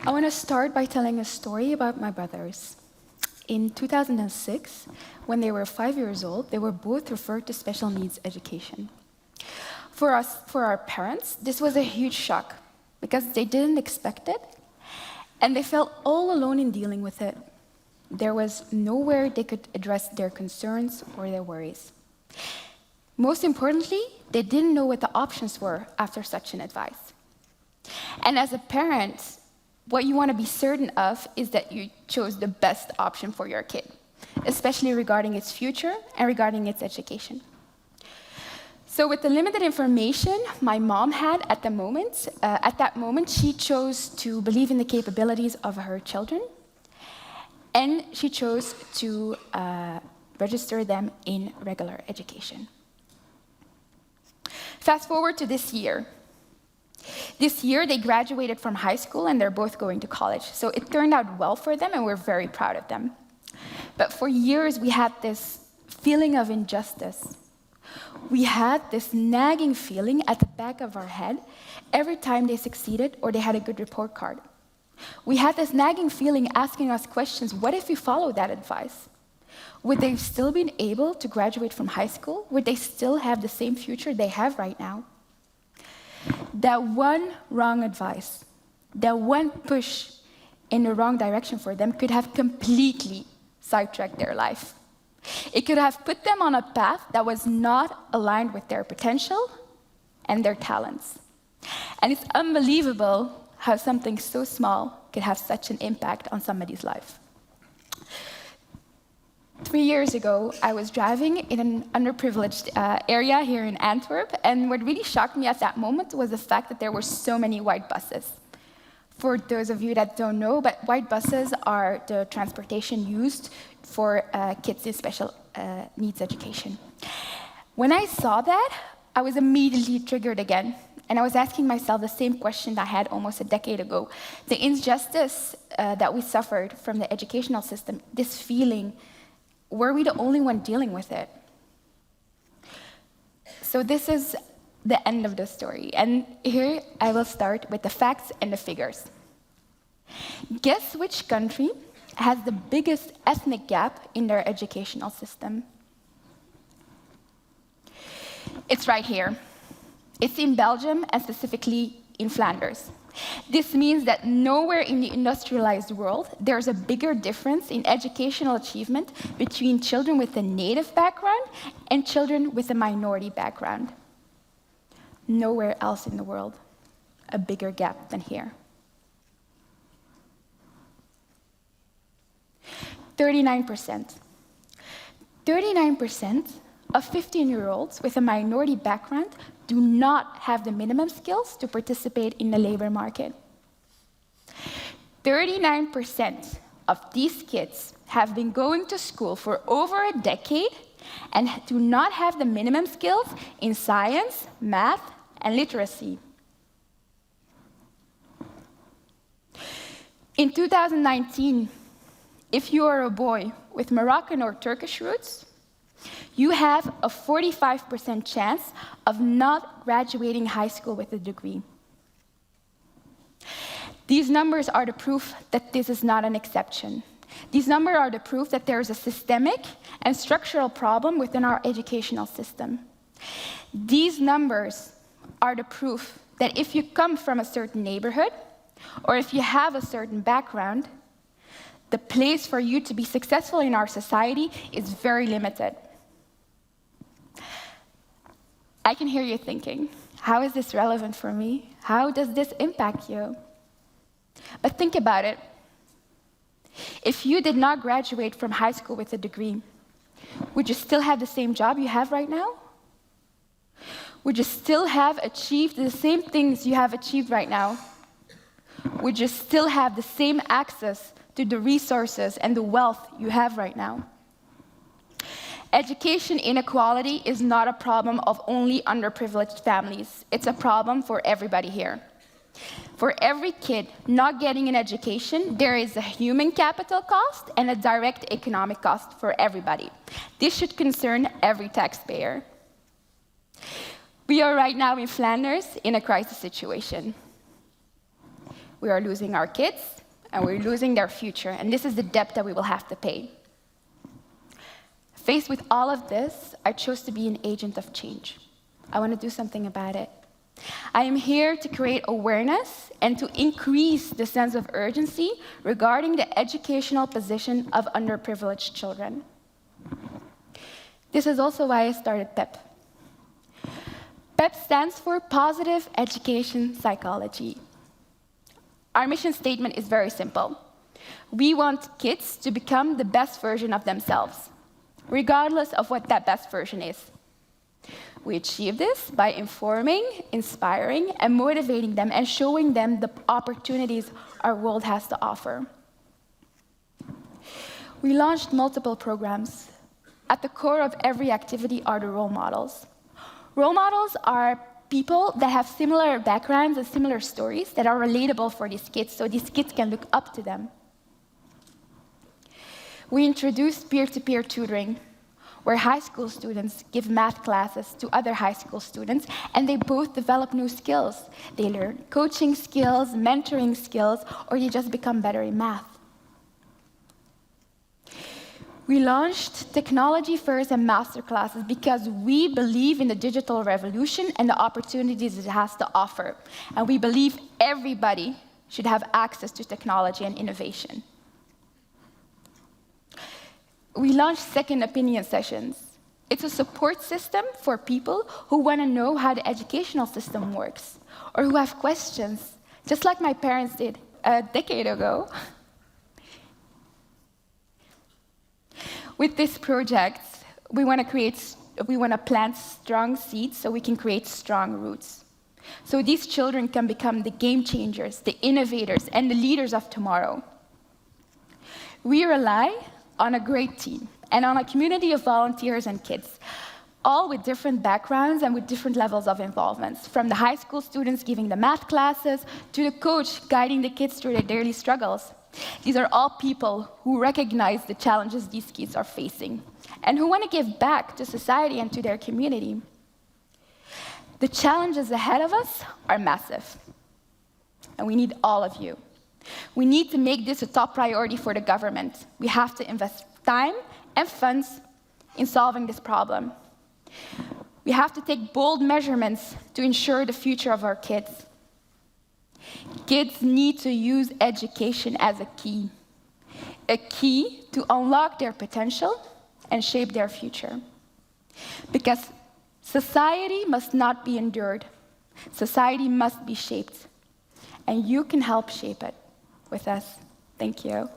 I want to start by telling a story about my brothers. In 2006, when they were 5 years old, they were both referred to special needs education. For us, for our parents, this was a huge shock because they didn't expect it, and they felt all alone in dealing with it. There was nowhere they could address their concerns or their worries. Most importantly, they didn't know what the options were after such an advice. And as a parent, what you want to be certain of is that you chose the best option for your kid, especially regarding its future and regarding its education. So with the limited information my mom had at that moment, she chose to believe in the capabilities of her children, and she chose to register them in regular education. Fast forward to this year. This year, they graduated from high school, and they're both going to college. So it turned out well for them, and we're very proud of them. But for years, we had this feeling of injustice. We had this nagging feeling at the back of our head every time they succeeded or they had a good report card. We had this nagging feeling asking us questions: what if we followed that advice? Would they still be able to graduate from high school? Would they still have the same future they have right now? That one wrong advice, that one push in the wrong direction for them could have completely sidetracked their life. It could have put them on a path that was not aligned with their potential and their talents. And it's unbelievable how something so small could have such an impact on somebody's life. 3 years ago, I was driving in an underprivileged area here in Antwerp, and what really shocked me at that moment was the fact that there were so many white buses. For those of you that don't know, but white buses are the transportation used for kids in special needs education. When I saw that, I was immediately triggered again, and I was asking myself the same question I had almost a decade ago. The injustice that we suffered from the educational system, this feeling, were we the only one dealing with it? So this is the end of the story, and here I will start with the facts and the figures. Guess which country has the biggest ethnic gap in their educational system? It's right here. It's in Belgium, and specifically in Flanders. This means that nowhere in the industrialized world there's a bigger difference in educational achievement between children with a native background and children with a minority background. Nowhere else in the world a bigger gap than here. 39%. 39% of 15-year-olds with a minority background do not have the minimum skills to participate in the labor market. 39% of these kids have been going to school for over a decade and do not have the minimum skills in science, math, and literacy. In 2019, if you are a boy with Moroccan or Turkish roots, you have a 45% chance of not graduating high school with a degree. These numbers are the proof that this is not an exception. These numbers are the proof that there is a systemic and structural problem within our educational system. These numbers are the proof that if you come from a certain neighborhood, or if you have a certain background, the place for you to be successful in our society is very limited. I can hear you thinking, how is this relevant for me? How does this impact you? But think about it. If you did not graduate from high school with a degree, would you still have the same job you have right now? Would you still have achieved the same things you have achieved right now? Would you still have the same access to the resources and the wealth you have right now? Education inequality is not a problem of only underprivileged families. It's a problem for everybody here. For every kid not getting an education, there is a human capital cost and a direct economic cost for everybody. This should concern every taxpayer. We are right now in Flanders in a crisis situation. We are losing our kids, and we're losing their future, and this is the debt that we will have to pay. Faced with all of this, I chose to be an agent of change. I want to do something about it. I am here to create awareness and to increase the sense of urgency regarding the educational position of underprivileged children. This is also why I started PEP. PEP stands for Positive Education Psychology. Our mission statement is very simple. We want kids to become the best version of themselves, regardless of what that best version is. We achieve this by informing, inspiring, and motivating them and showing them the opportunities our world has to offer. We launched multiple programs. At the core of every activity are the role models. Role models are people that have similar backgrounds and similar stories that are relatable for these kids, so these kids can look up to them. We introduced peer-to-peer tutoring, where high school students give math classes to other high school students, and they both develop new skills. They learn coaching skills, mentoring skills, or they just become better in math. We launched technology fairs and masterclasses because we believe in the digital revolution and the opportunities it has to offer. And we believe everybody should have access to technology and innovation. We launched second opinion sessions. It's a support system for people who want to know how the educational system works, or who have questions, just like my parents did a decade ago. With this project, we want to plant strong seeds so we can create strong roots. So these children can become the game changers, the innovators, and the leaders of tomorrow. We rely on a great team and on a community of volunteers and kids, all with different backgrounds and with different levels of involvement, from the high school students giving the math classes to the coach guiding the kids through their daily struggles. These are all people who recognize the challenges these kids are facing and who want to give back to society and to their community. The challenges ahead of us are massive, and we need all of you. We need to make this a top priority for the government. We have to invest time and funds in solving this problem. We have to take bold measurements to ensure the future of our kids. Kids need to use education as a key to unlock their potential and shape their future. Because society must not be endured. Society must be shaped. And you can help shape it with us. Thank you.